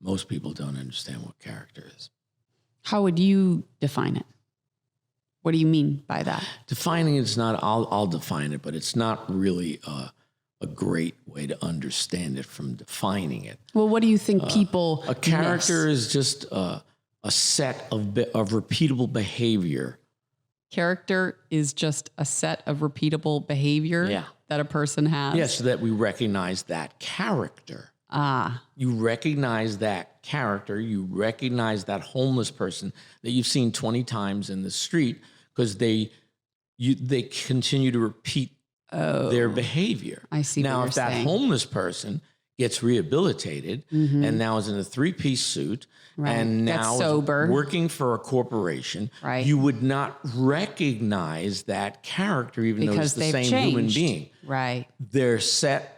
most people don't understand what character is. How would you define it? What do you mean by that? Defining it's not, I'll define it, but it's not really a great way to understand it from defining it. Well, what do you think people A character miss? is just a set of repeatable behavior. Character is just a set of repeatable behavior that a person has. Yes, so that we recognize that character. You recognize that character. You recognize that homeless person that you've seen 20 times in the street because they continue to repeat their behavior. I see now, what you're if that saying. homeless person gets rehabilitated and now is in a 3-piece suit and Gets now sober. is working for a corporation, you would not recognize that character even though it's because the they've same human changed. being. Right. Their set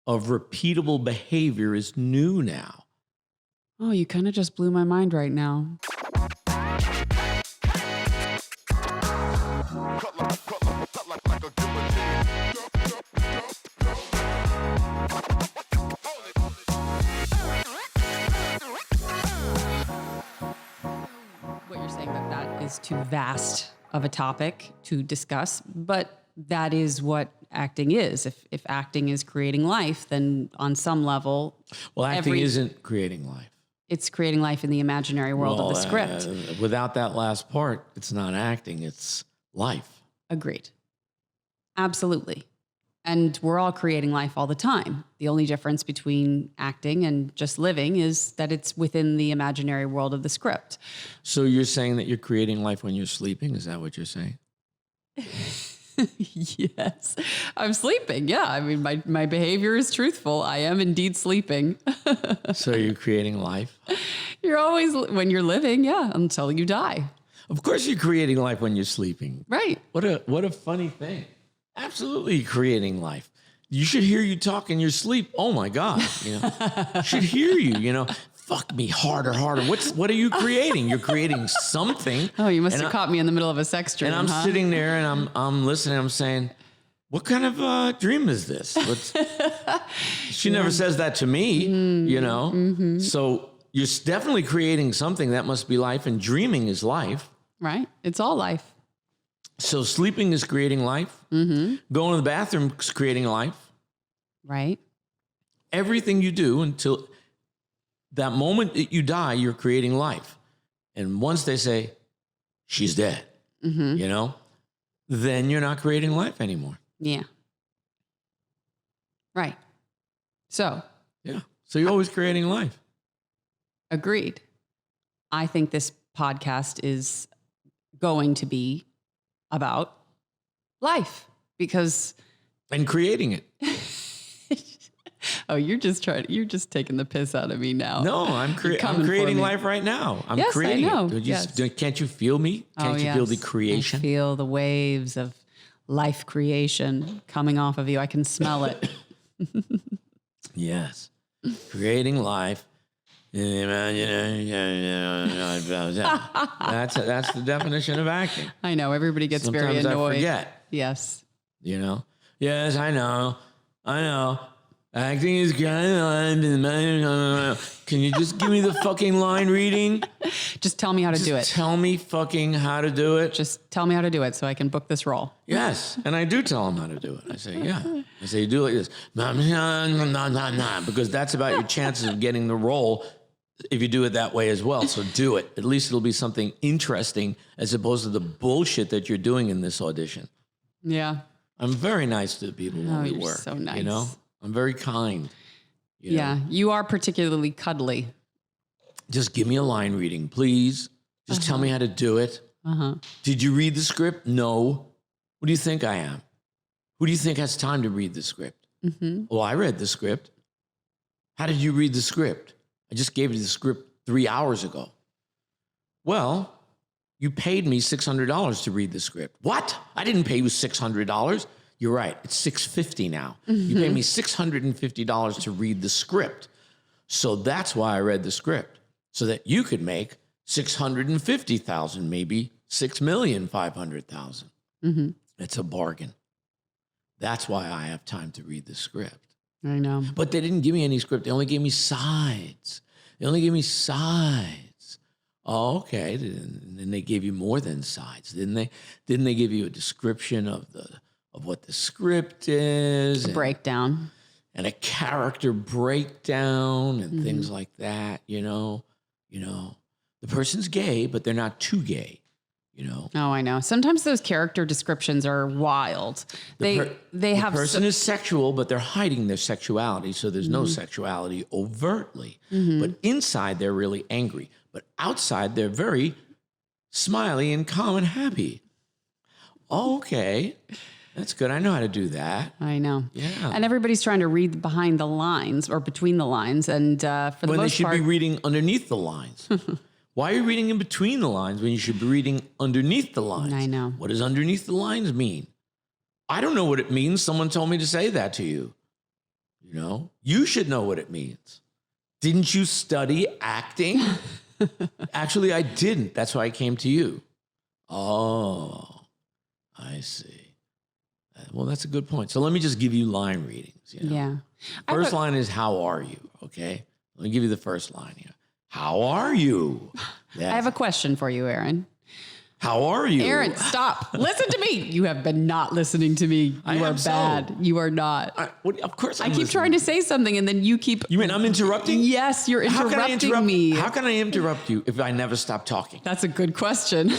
of repeatable behavior is new now. Oh, you kind of just blew my mind right now. What you're saying that is too vast of a topic to discuss, but that is what acting is. If acting is creating life, then on some level, Well, acting isn't creating life. it's creating life in the imaginary world of the script. Without that last part, it's not acting, it's life. Agreed. Absolutely. And we're all creating life all the time. The only difference between acting and just living is that it's within the imaginary world of the script. So you're saying that you're creating life when you're sleeping? Is that what you're saying? Yes, I'm sleeping. Yeah. I mean, my behavior is truthful. I am indeed sleeping. So you're creating life? You're always, when you're living, yeah, until you die. Of course you're creating life when you're sleeping. Right. What a funny thing. Absolutely creating life. You should hear you talk in your sleep. Oh my God. Should hear you, fuck me harder. What are you creating? You're creating something. Oh, you must have caught me in the middle of a sex dream. And I'm sitting there and I'm listening. I'm saying, what kind of dream is this? She never says that to me, Mm-hmm. So you're definitely creating something that must be life, and dreaming is life. Right. It's all life. So sleeping is creating life. Mm-hmm. Going to the bathroom is creating life. Right. Everything you do until that moment that you die, you're creating life. And once they say, she's dead, then you're not creating life anymore. Yeah. Right. So. Yeah. So you're always creating life. Agreed. I think this podcast is going to be about life because. And creating it. Oh, you're just taking the piss out of me now. No, I'm creating life right now. I'm creating I know. it. Can't you feel me? Can't you feel the creation? I feel the waves of life creation coming off of you. I can smell it. Yes. Creating life. That's the definition of acting. I know. Everybody gets Sometimes very annoyed. I forget. Yes. Yes, I know. Acting is kind of. Can you just give me the fucking line reading? Just tell me how to do it. Tell me fucking how to do it. Just tell me how to do it so I can book this role. Yes, and I do tell them how to do it. I say, yeah. I say, you do it like this. Because that's about your chances of getting the role if you do it that way as well. So do it. At least it'll be something interesting as opposed to the bullshit that you're doing in this audition. Yeah. I'm very nice to the people when we work. So nice. I'm very kind. Yeah, you are particularly cuddly. Just give me a line reading, please. Just tell me how to do it. Did you read the script? No. What do you think I am? Who do you think has time to read the script? Well, I read the script. How did you read the script? I just gave you the script 3 hours ago. Well, you paid me $600 to read the script. What? I didn't pay you $600. You're right. It's $650 now. You pay me $650 to read the script. So that's why I read the script, so that you could make $650,000, maybe $6,500,000. It's a bargain. That's why I have time to read the script. I know. But they didn't give me any script. They only gave me sides. They only gave me sides. Oh, okay. And then they gave you more than sides, didn't they? Didn't they give you a description of what the script is? A breakdown. And a character breakdown and things like that, you know. The person's gay, but they're not too gay, you know. Oh, I know. Sometimes those character descriptions are wild. The person is sexual, but they're hiding their sexuality, so there's no sexuality overtly. But inside, they're really angry. But outside, they're very smiley and calm and happy. Okay. That's good. I know how to do that. I know. Yeah. And everybody's trying to read behind the lines or between the lines. And for the most part... When they should be reading underneath the lines. Why are you reading in between the lines when you should be reading underneath the lines? I know. What does underneath the lines mean? I don't know what it means. Someone told me to say that to you. You know? You should know what it means. Didn't you study acting? Actually, I didn't. That's why I came to you. Oh, I see. Well, that's a good point. So let me just give you line readings. You know? Yeah. First line is, how are you? Okay. Let me give you the first line here. How are you? I have a question for you, Aaron. How are you? Aaron, stop. Listen to me. You have been not listening to me. You are bad. You are not. Of course I keep trying to say something and then you keep... You mean I'm interrupting? Yes, you're interrupting me. How can I interrupt you if I never stop talking? That's a good question.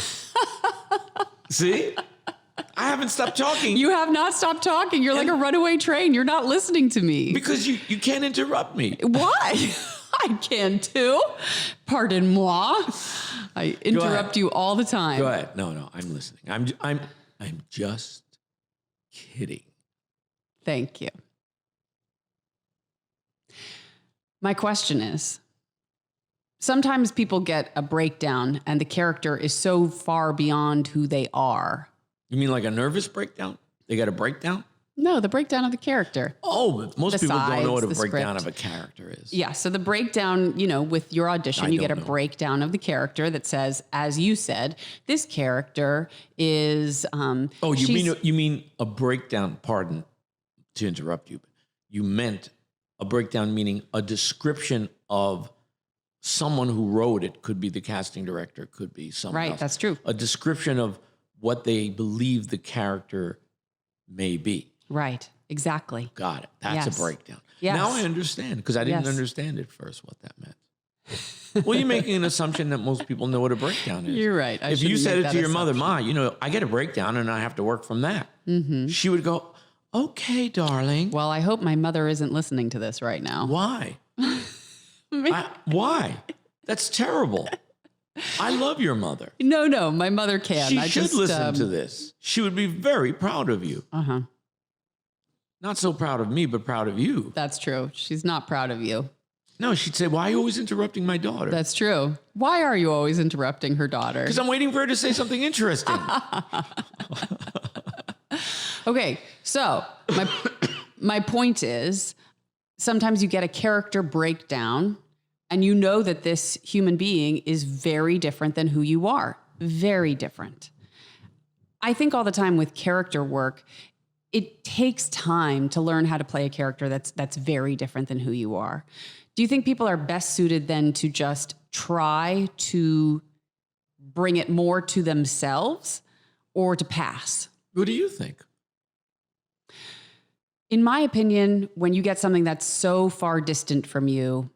See? I haven't stopped talking. You have not stopped talking. You're like a runaway train. You're not listening to me. Because you can't interrupt me. Why? I can too. Pardon moi. I interrupt you all the time. Go ahead. No, I'm listening. I'm just kidding. Thank you. My question is, sometimes people get a breakdown and the character is so far beyond who they are. You mean like a nervous breakdown? They got a breakdown? No, the breakdown of the character. Oh, but most people don't know what a breakdown script. of a character is. Yeah, so the breakdown, with your audition, you get a breakdown of the character that says, as you said, this character is... you mean a breakdown, pardon to interrupt you. You meant a breakdown meaning a description of someone who wrote it. Could be the casting director, could be someone else. Right, that's true. A description of what they believe the character may be. Right, exactly. Got it. That's a breakdown. Yes. Now I understand, because I didn't understand at first what that meant. Well, you're making an assumption that most people know what a breakdown is. You're right. If you said it to your mother, Ma, I get a breakdown and I have to work from that. Mm-hmm. She would go, okay, darling. Well, I hope my mother isn't listening to this right now. Why? Why? That's terrible. I love your mother. No, my mother can. She should listen to this. She would be very proud of you. Uh-huh. Not so proud of me, but proud of you. That's true. She's not proud of you. No, she'd say, why are you always interrupting my daughter? That's true. Why are you always interrupting her daughter? Because I'm waiting for her to say something interesting. Okay, so my point is, sometimes you get a character breakdown and you know that this human being is very different than who you are. Very different. I think all the time with character work, it takes time to learn how to play a character that's very different than who you are. Do you think people are best suited then to just try to bring it more to themselves or to pass? What do you think? In my opinion, when you get something that's so far distant from you,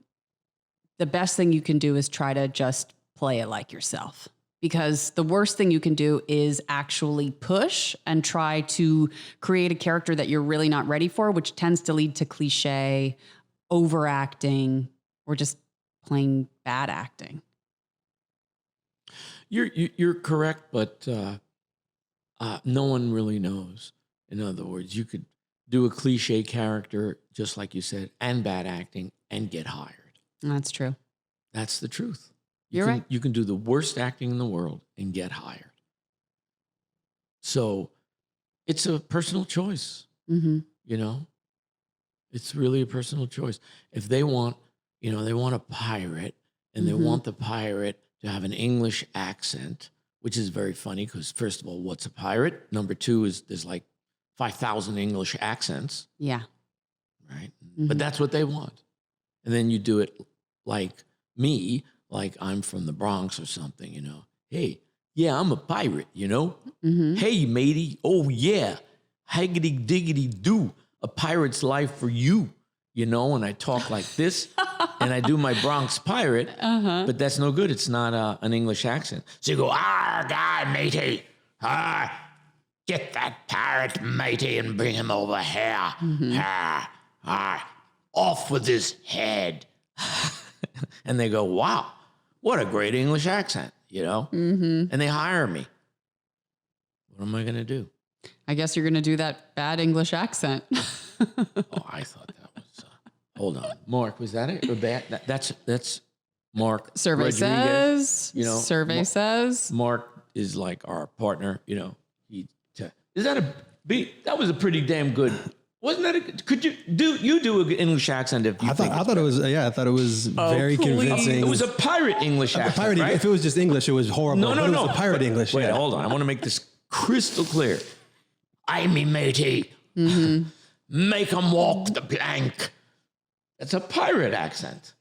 the best thing you can do is try to just play it like yourself. Because the worst thing you can do is actually push and try to create a character that you're really not ready for, which tends to lead to cliche, overacting, or just plain bad acting. You're correct, but no one really knows. In other words, you could do a cliche character, just like you said, and bad acting, and get hired. That's true. That's the truth. You're right. You can do the worst acting in the world and get hired. So it's a personal choice, It's really a personal choice. If they want, they want a pirate, and they want the pirate to have an English accent, which is very funny because, first of all, what's a pirate? Number two is there's like 5,000 English accents. Yeah. Right? But that's what they want. And then you do it like me like I'm from the Bronx or something, you know. Hey, yeah, I'm a pirate, you know. Hey, matey, oh yeah, haggity diggity do, a pirate's life for you, you know. And I talk like this, and I do my Bronx pirate, but that's no good. It's not an English accent. So you go, guy, matey, get that pirate, matey, and bring him over here. Off with his head. And they go, wow, what a great English accent, you know? And they hire me. What am I going to do? I guess you're going to do that bad English accent. Oh, I thought that was, hold on. Mark, was that it? Or that's Mark Survey Rodriguez, says, you know, survey says. Mark is like our partner, you know. That was a pretty damn good, wasn't that could you do an English accent if you I thought it was very please. convincing. It was a pirate English accent, right? If it was just English, it was horrible. No. It was a pirate English. Wait, hold on. I want to make this crystal clear. I me matey. Make 'em walk the plank. That's a pirate accent.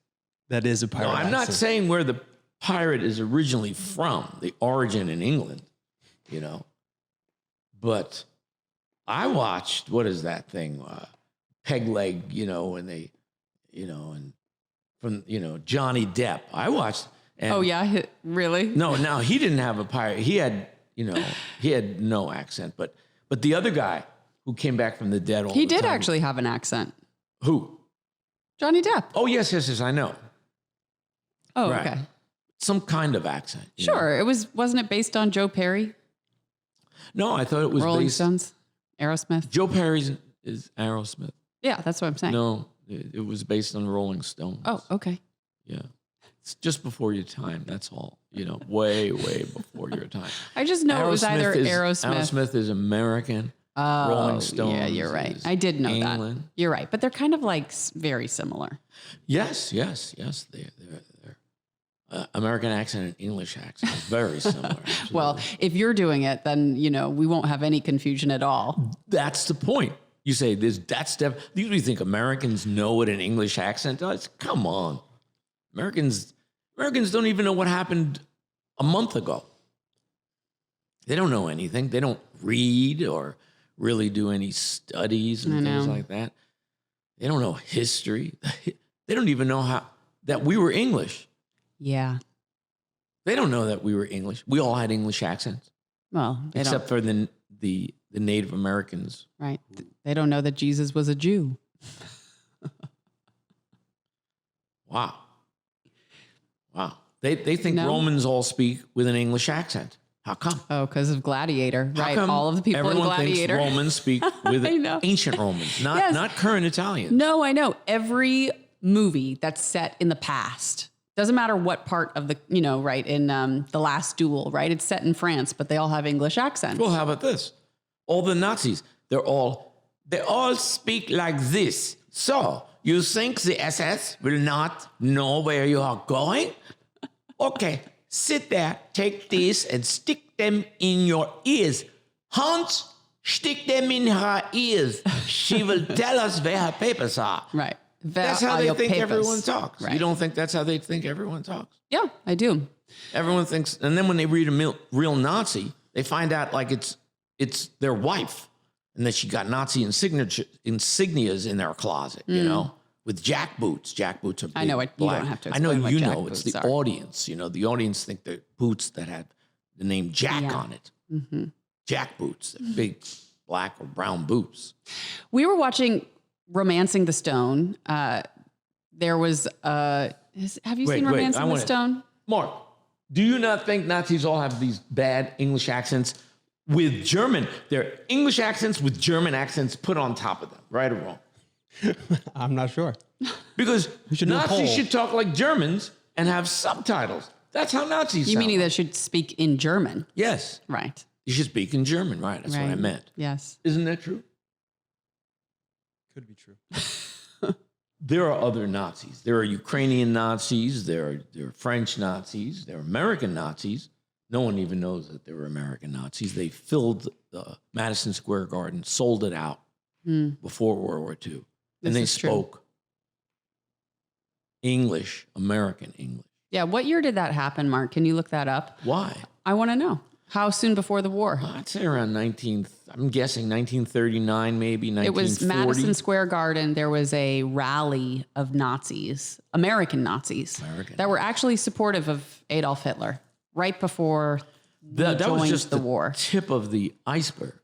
That is a pirate No, I'm accent. not saying where the pirate is originally from, the origin in England, you know. But I watched, what is that thing? Peg Leg, you know, and they, you know, and from, you know, Johnny Depp. I watched. And Oh, yeah? Really? No, he didn't have a pirate. He had, you know, he had no accent. But the other guy who came back from the dead all He the did time. actually have an accent. Who? Johnny Depp. Oh, yes, I know. Oh, Right. okay. Some kind of accent. you know? Sure. Wasn't it based on Joe Perry? No, I thought it was Rolling based. Stones? Aerosmith? Joe Perry's is Aerosmith. Yeah, that's what I'm saying. No, it was based on Rolling Stones. Oh, okay. Yeah. It's just before your time. That's all. You know, way, way before your time. I just know it was either Aerosmith. Aerosmith is American. Oh, Rolling Stones. yeah, you're right. is I did know England. that. You're right. But they're kind of like very similar. Yes. They're American accent and English accent are very similar. Well, if you're doing it, then, you know, we won't have any confusion at all. That's the point. You say that's you think Americans know what an English accent does? Come on. Americans don't even know what happened a month ago. They don't know anything. They don't read or really do any studies and things like that. They don't know history. They don't even know that we were English. Yeah. They don't know that we were English. We all had English accents, Well, they except don't. for the Native Americans. Right. They don't know that Jesus was a Jew. Wow. They think No. Romans all speak with an English accent. How come? Oh, because of Gladiator. How Right. come All of the people in everyone Gladiator. thinks Romans speak with I know. ancient Romans, Yes. not current Italians? No, I know. Every movie that's set in the past, doesn't matter what part of the, you know, right, in The Last Duel, right? It's set in France, but they all have English accents. Well, how about this? All the Nazis, they all speak like this. So, you think the SS will not know where you are going? Okay, sit there, take this and stick them in your ears. Hans, stick them in her ears. She will tell us where her papers are. Right. That's how they think everyone talks. Right. You don't think that's how they think everyone talks? Yeah, I do. Everyone thinks, and then when they read a real Nazi, they find out like it's their wife, and that she got Nazi insignias in their closet, you know, with jack boots. Jack boots are big, I know it. You black. don't have to I know explain what you jack know. It's boots the are. audience. You know, the audience think they're boots that had the name Jack Yeah. on it. Jack boots, they're big black or brown boots. We were watching Romancing the Stone. There was, have you seen Romancing the Stone? Mark, do you not think Nazis all have these bad English accents with German? They're English accents with German accents put on top of them, right or wrong? I'm not sure. Because should do a Nazis poll. should talk like Germans and have subtitles. That's how Nazis You sound. meaning they should speak in German? Yes. Right. You should speak in German, right? That's what I Right. meant. Yes. Isn't that true? Could be true. There are other Nazis. There are Ukrainian Nazis. There are French Nazis. There are American Nazis. No one even knows that they were American Nazis. They filled the Madison Square Garden, sold it out before World War II. And This they is true. spoke English, American English. Yeah. What year did that happen, Mark? Can you look that up? Why? I want to know. How soon before the war? I'd say around I'm guessing 1939, maybe 1940. It was Madison Square Garden. There was a rally of Nazis, American Nazis, that were actually supportive of Adolf Hitler right before that was just the war. Tip of the iceberg.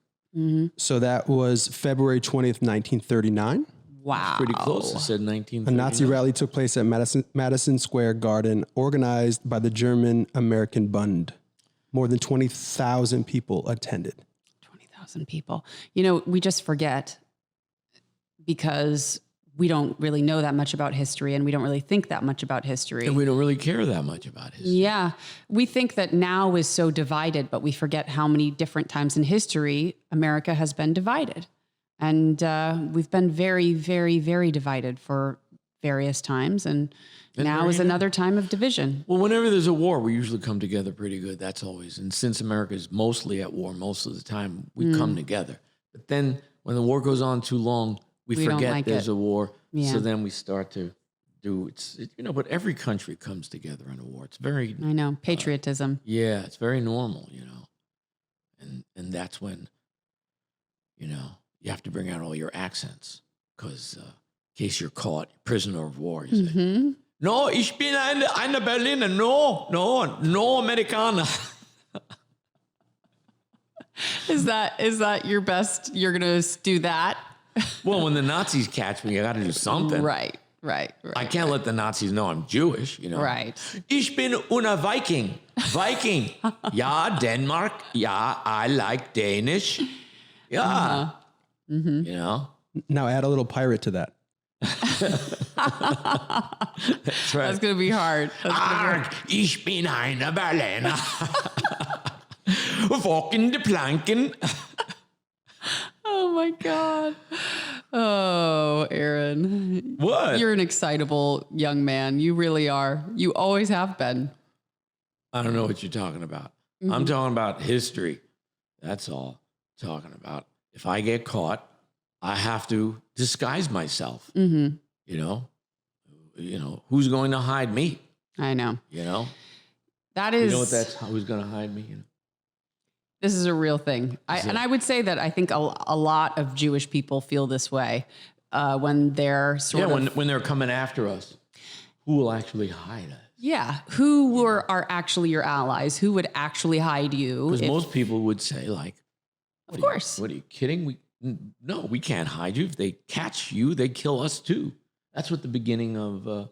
So that was February 20th, 1939. Wow. Pretty close. It said 1939. A Nazi rally took place at Madison Square Garden, organized by the German-American Bund. More than 20,000 people attended. 20,000 people. You know, we just forget because we don't really know that much about history and we don't really think that much about history. And we don't really care that much about history. Yeah. We think that now is so divided, but we forget how many different times in history America has been divided. And we've been very, very, very divided for various times. And now is another time of division. Well, whenever there's a war, we usually come together pretty good. That's always. And since America is mostly at war most of the time, we come together. But then when the war goes on too long, we forget like there's it. a war. Yeah. So then we start to do but every country comes together in a war. It's very, I know, patriotism. yeah, it's very normal, And that's when, you have to bring out all your accents because in case you're caught, prisoner of war, you say, no, ich bin eine Berliner, no Amerikaner. Is that your best? You're going to do that? Well, when the Nazis catch me, I got to do something. Right. I can't let the Nazis know I'm Jewish, Right. Ich bin una Viking. Viking. Ja, Denmark. Ja, I like Danish. Yeah. Now add a little pirate to that. That's right. That's going to be hard. Arg, ich bin eine Berliner. Walking the planken. Oh my God. Oh, Aaron. What? You're an excitable young man. You really are. You always have been. I don't know what you're talking about. I'm talking about history. That's all I'm talking about. If I get caught, I have to disguise myself. Who's going to hide me? I know. That is. You know what who's going to hide me? This is a real thing. And I would say that I think a lot of Jewish people feel this way when they're when they're coming after us. Who will actually hide us? Yeah. Who are actually your allies? Who would actually hide you? Because most people would say, of course. What are you kidding? No, we can't hide you. If they catch you, they kill us too. That's what the beginning of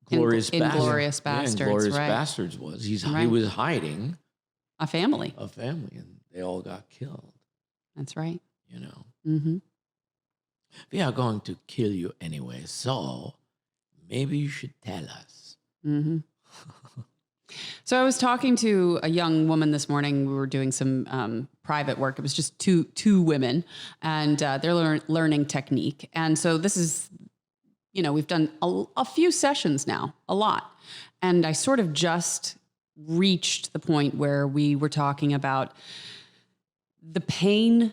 Glorious Bastards. Glorious Bastards, Glorious right. Bastards was. He was hiding a family, and they all got killed. That's right. We are going to kill you anyway, so maybe you should tell us. So I was talking to a young woman this morning. We were doing some private work. It was just two women, and they're learning technique. And so this is, we've done a few sessions now, a lot. And I sort of just reached the point where we were talking about the pain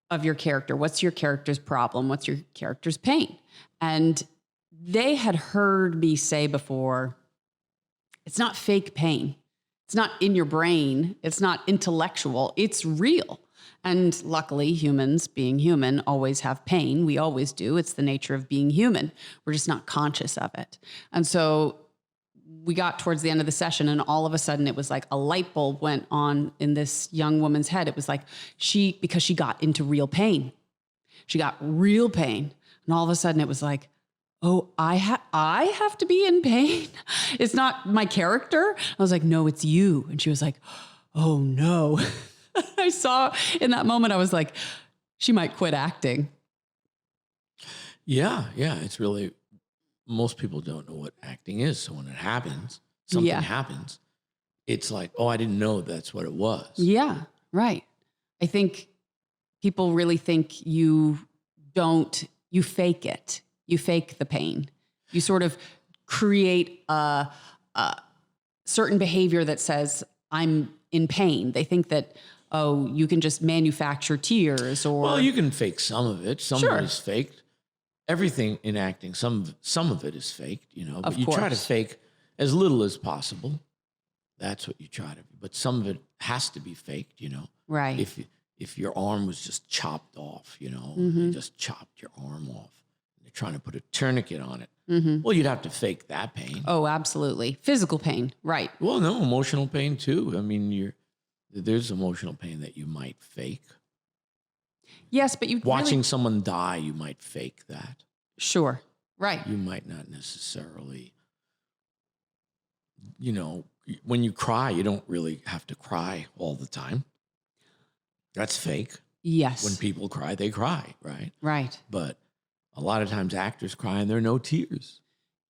of your character. What's your character's problem? What's your character's pain? And they had heard me say before, it's not fake pain. It's not in your brain. It's not intellectual. It's real. And luckily, humans, being human, always have pain. We always do. It's the nature of being human. We're just not conscious of it. And so we got towards the end of the session, and all of a sudden it was like a light bulb went on in this young woman's head. It was like because she got into real pain. She got real pain. And all of a sudden it was like, oh, I have to be in pain. It's not my character. I was like, no, it's you. And she was like, oh no. I saw in that moment, I was like, she might quit acting. Yeah. It's really, most people don't know what acting is. So when it happens, something happens, it's like, oh, I didn't know that's what it was. Yeah, right. I think people really think you fake it. You fake the pain. You sort of create a certain behavior that says, I'm in pain. They think that, oh, you can just manufacture tears or... Well, you can fake some of it. Some of it is faked. everything in acting, some of it is faked, you know, but Of you try to course. fake as little as possible. That's what you try to, but some of it has to be faked, you know. Right. If your arm was just chopped off, you know, Mm-hmm. you just chopped your arm off, you're trying to put a tourniquet on it. Mm-hmm. Well, you'd have to fake that pain. Oh, absolutely. Physical pain. Right. Well, no, emotional pain too. I mean, there's emotional pain that you might fake. Yes, but you Watching really, someone die, you might fake that. sure. Right. You might not necessarily, you know, when you cry, you don't really have to cry all the time. That's fake. Yes. When people cry, they cry, right? Right. But a lot of times actors cry and there are no tears.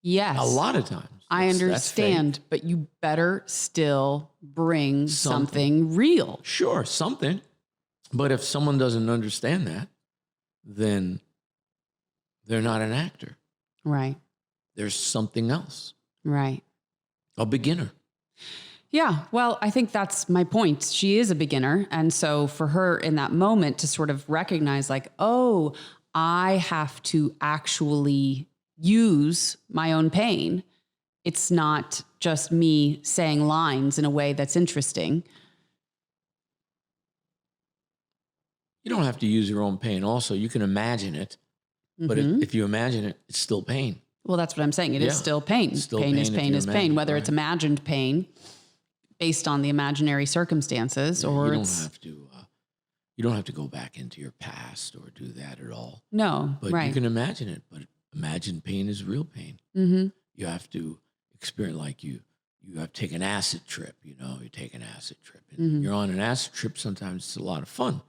Yes. A lot of times. I That's understand, but you better still bring something real. Sure, something. But if someone doesn't understand that, then they're not an actor. Right. There's something else. Right. A beginner. Yeah. Well, I think that's my point. She is a beginner. And so for her in that moment to sort of recognize like, oh, I have to actually use my own pain. It's not just me saying lines in a way that's interesting. You don't have to use your own pain. Also, you can imagine it. But Mhm. if you imagine it, it's still pain. Well, that's what I'm saying. It is Yeah. still pain. It's still pain is pain if pain you is pain, imagine it, whether it's right. imagined pain based on the imaginary circumstances or You don't it's have to. You don't have to go back into your past or do that at all. no, But right. you can imagine it. But imagined pain is real pain. Mm-hmm. You have to experience like you have to take an acid trip. You know, you take an acid trip. And Mhm. You're on an acid trip. Sometimes it's a lot of fun,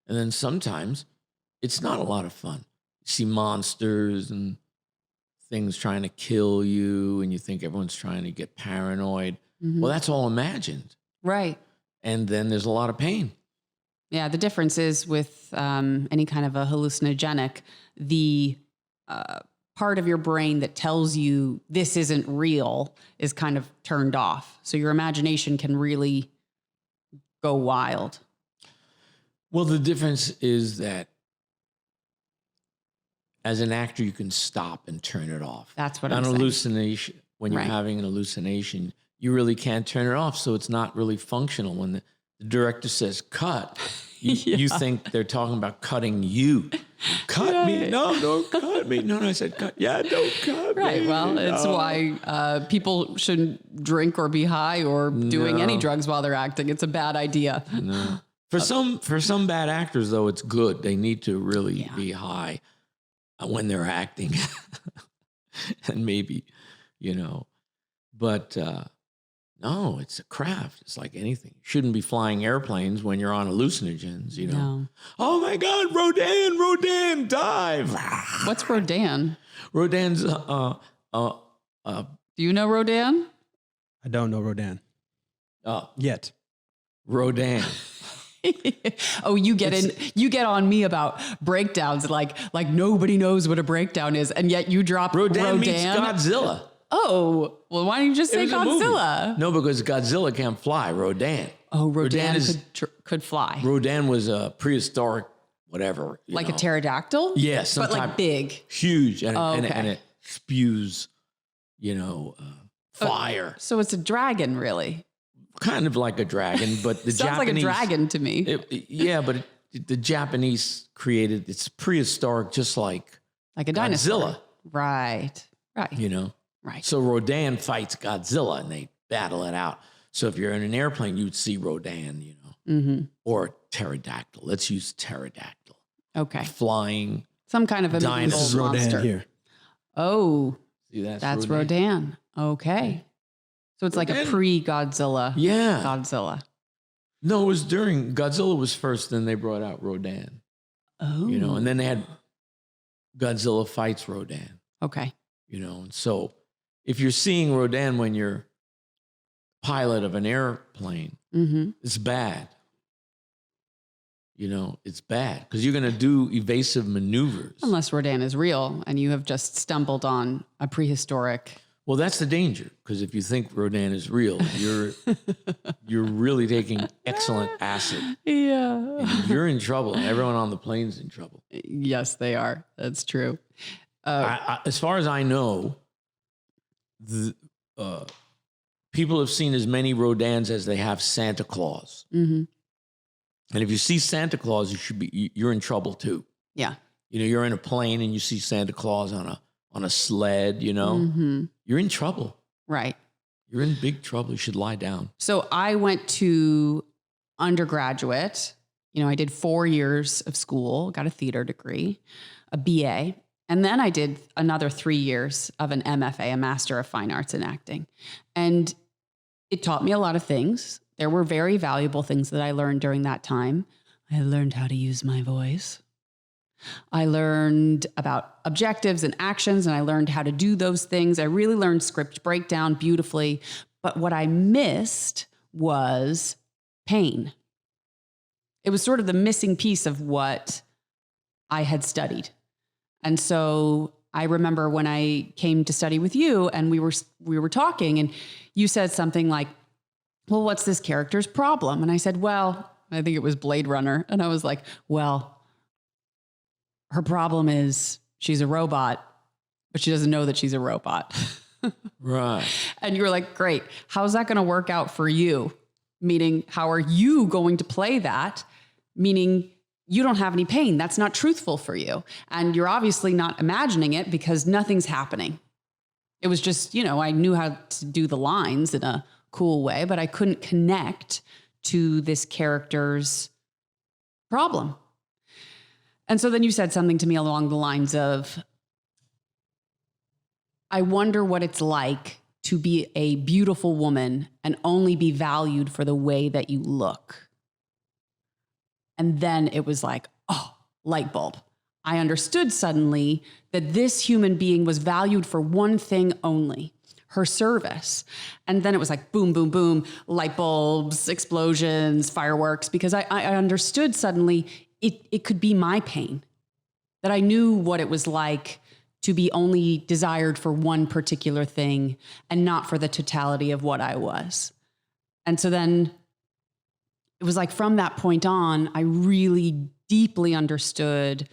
and then sometimes it's not a lot of fun. You see monsters and things trying to kill you, and you think everyone's trying to get paranoid. Mhm. Well, that's all imagined, Right. and then there's a lot of pain. Yeah. The difference is with any kind of a hallucinogenic, the part of your brain that tells you this isn't real is kind of turned off. So your imagination can really go wild. Well, the difference is that as an actor, you can stop and turn it off. That's what An I'm saying. hallucination, when you're Right. having an hallucination, you really can't turn it off. So it's not really functional. When the director says cut, you think they're talking about cutting you. Cut me. Right. No, don't cut me. No, I said cut. Yeah, don't cut me. Right. Well, it's No. why people shouldn't drink or be high or doing any No. drugs while they're acting. It's a bad idea. No. For some bad actors, though, it's good. They need to really Yeah. be high when they're acting. And maybe, you know, but no, it's a craft. It's like anything. You shouldn't be flying airplanes when you're on hallucinogens, you know. No. Oh my God, Rodan, dive. What's Rodan? Rodan's, Do you know Rodan? I don't know Rodan yet. Rodan. Oh, you get on me about breakdowns like nobody knows what a breakdown is, and yet you drop Rodan meets Rodan. Godzilla. Oh, well, why don't you just It say was a movie. Godzilla? No, because Godzilla can't fly. Rodan. Oh, Rodan is- could fly. Rodan was a prehistoric, whatever. you Like know. a pterodactyl? Yeah, some but like type- big. Huge, and, Oh, and, okay. and it spews, you know, fire. So it's a dragon, really. Kind of like a dragon, but the Sounds Japanese. like a dragon to me. But the Japanese created it's prehistoric, just like Like a dinosaur. Godzilla. Right. Right. You know. Right. So Rodan fights Godzilla, and they battle it out. So if you're in an airplane, you'd see Rodan, you know, Mm-hmm. or pterodactyl. Let's use pterodactyl. Okay. Flying. Some kind of a Dinosaur. medieval This is Rodan monster. here. Oh, See, that's Rodan. Okay. So it's like a Rodan. pre-Godzilla. Yeah. Godzilla. No, it was during Godzilla was first, then they brought out Rodan. Oh. You know, and then they had Godzilla fights Rodan. Okay. You know, and so if you're seeing Rodan when you're pilot of an airplane, Mm-hmm. it's bad. You know, it's bad because you're going to do evasive maneuvers. Unless Rodan is real and you have just stumbled on a prehistoric. Well, that's the danger because if you think Rodan is real, you're really taking excellent acid. Yeah. And you're in trouble, and everyone on the plane's in trouble. Yes, they are. That's true. As far as I know, the people have seen as many Rodins as they have Santa Claus. Mm-hmm. And if you see Santa Claus, you're in trouble too. Yeah. You know, you're in a plane and you see Santa Claus on a sled, you know, Mm-hmm. you're in trouble. Right. You're in big trouble. You should lie down. So I went to undergraduate. You know, I did 4 years of school, got a theater degree, a BA. And then I did another 3 years of an MFA, a Master of Fine Arts in Acting. And it taught me a lot of things. There were very valuable things that I learned during that time. I learned how to use my voice. I learned about objectives and actions, and I learned how to do those things. I really learned script breakdown beautifully. But what I missed was pain. It was sort of the missing piece of what I had studied. And so I remember when I came to study with you and we were talking and you said something like, well, what's this character's problem? And I said, well, I think it was Blade Runner. And I was like, well, her problem is she's a robot, but she doesn't know that she's a robot. Right. And you were like, great. How's that going to work out for you? Meaning, how are you going to play that? Meaning, you don't have any pain. That's not truthful for you. And you're obviously not imagining it because nothing's happening. It was just, you know, I knew how to do the lines in a cool way, but I couldn't connect to this character's problem. And so then you said something to me along the lines of, I wonder what it's like to be a beautiful woman and only be valued for the way that you look. And then it was like, oh, light bulb. I understood suddenly that this human being was valued for one thing only, her service. And then it was like, boom, boom, boom, light bulbs, explosions, fireworks, because I understood suddenly it could be my pain, that I knew what it was like to be only desired for one particular thing and not for the totality of what I was. And so then it was like from that point on, I really deeply understood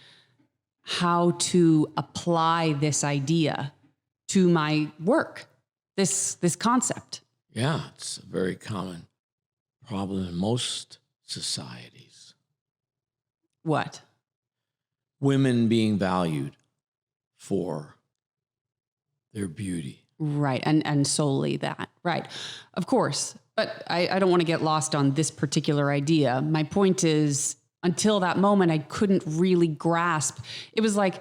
how to apply this idea to my work, this concept. Yeah, it's a very common problem in most societies. What? Women being valued for their beauty. Right. And solely that. Right. Of course. But I don't want to get lost on this particular idea. My point is, until that moment, I couldn't really grasp. It was like,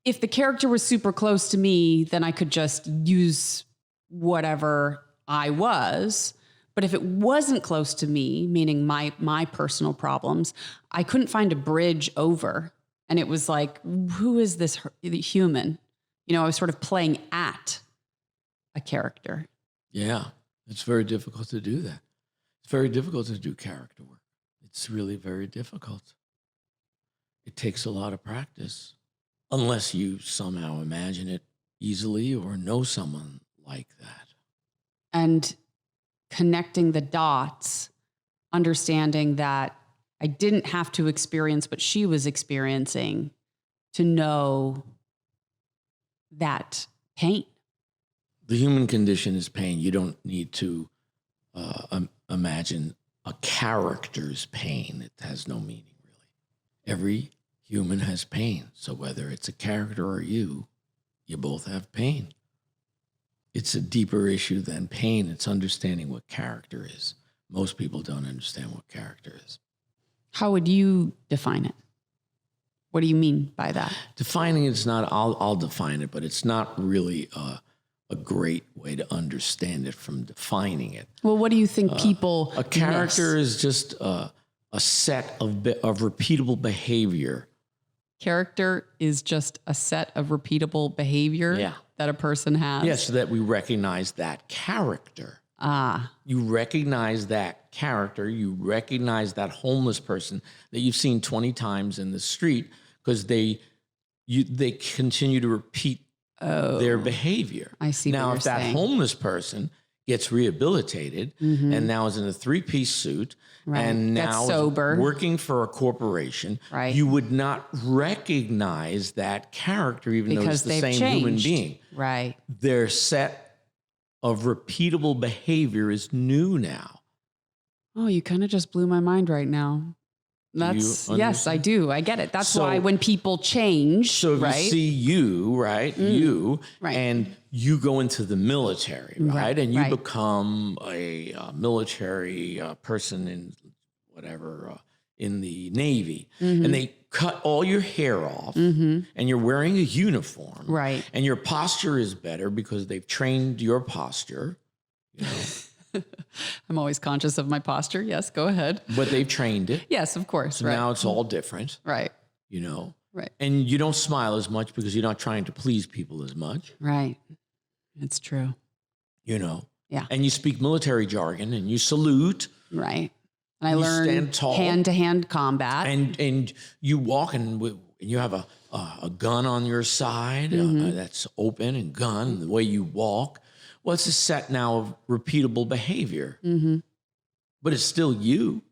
if the character was super close to me, then I could just use whatever I was. But if it wasn't close to me, meaning my personal problems, I couldn't find a bridge over. And it was like, who is this human? You know, I was sort of playing at a character. Yeah, it's very difficult to do that. It's very difficult to do character work. It's really very difficult. It takes a lot of practice, unless you somehow imagine it easily or know someone like that. And connecting the dots, understanding that I didn't have to experience what she was experiencing to know that pain. The human condition is pain. You don't need to imagine a character's pain. It has no meaning, really. Every human has pain. So whether it's a character or you both have pain. It's a deeper issue than pain. It's understanding what character is. Most people don't understand what character is. How would you define it? What do you mean by that? Defining it's not, I'll define it, but it's not really a great way to understand it from defining it. Well, what do you think people A character miss? is just a set of repeatable behavior. Character is just a set of repeatable behavior that a person has? Yes, so that we recognize that character. You recognize that character. You recognize that homeless person that you've seen 20 times in the street because they continue to repeat their behavior. I see Now, what if you're that saying. homeless person gets rehabilitated, and now is in a 3-piece suit, and Gets now is sober. working for a corporation, Right. you would not recognize that character, even though it's Because the they've same changed. human being. Right. Their set of repeatable behavior is new now. Oh, you kind of just blew my mind right now. That's yes, I do. I get it. That's So- why when people change, So if right? you see you, right, you, Right. and you go into the military, right, and you right. become a military person in whatever, in the Navy, and they cut all your hair off, and you're wearing a uniform, Right. and your posture is better because they've trained your posture, you know, I'm always conscious of my posture. Yes, go ahead. but they've trained it. Yes, of course. So right. now it's all different, Right. you know. Right. And you don't smile as much because you're not trying to please people as much, Right. It's true. you know. Yeah. And you speak military jargon and you salute Right. And I You learned stand tall. hand-to-hand combat. and you walk and you have a gun on your side that's open and gun, the way you walk. Well, it's a set now of repeatable behavior. But it's still you.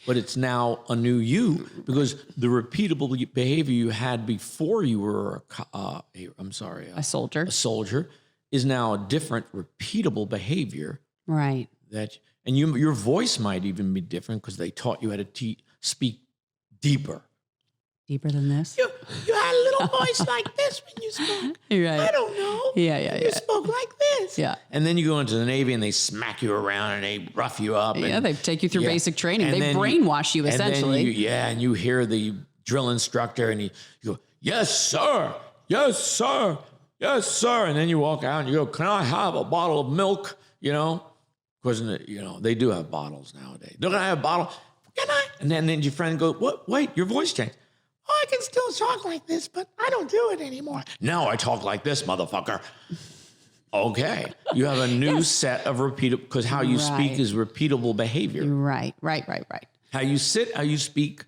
But it's now a new you because the repeatable behavior you had before you were a soldier. a soldier is now a different repeatable behavior Right. and your voice might even be different because they taught you how to speak deeper. Deeper than this. You had a little voice like this when you spoke. Right. I don't know. Yeah. You spoke like this. Yeah. And then you go into the Navy and they smack you around and they rough you up. Yeah, and, they take you through yeah. basic training. And They then brainwash you and then essentially. and you hear the drill instructor and you go, yes, sir. Yes, sir. Yes, sir. And then you walk out and you go, can I have a bottle of milk? You know, because, you know, they do have bottles nowadays. They're going to have a bottle. Can I? And then your friend goes, what? Wait, your voice changed. Oh, I can still talk like this, but I don't do it anymore. No, I talk like this, motherfucker. Okay. You have a new set of repeatable, because how you speak Right. is repeatable behavior. Right. How you sit, how you speak,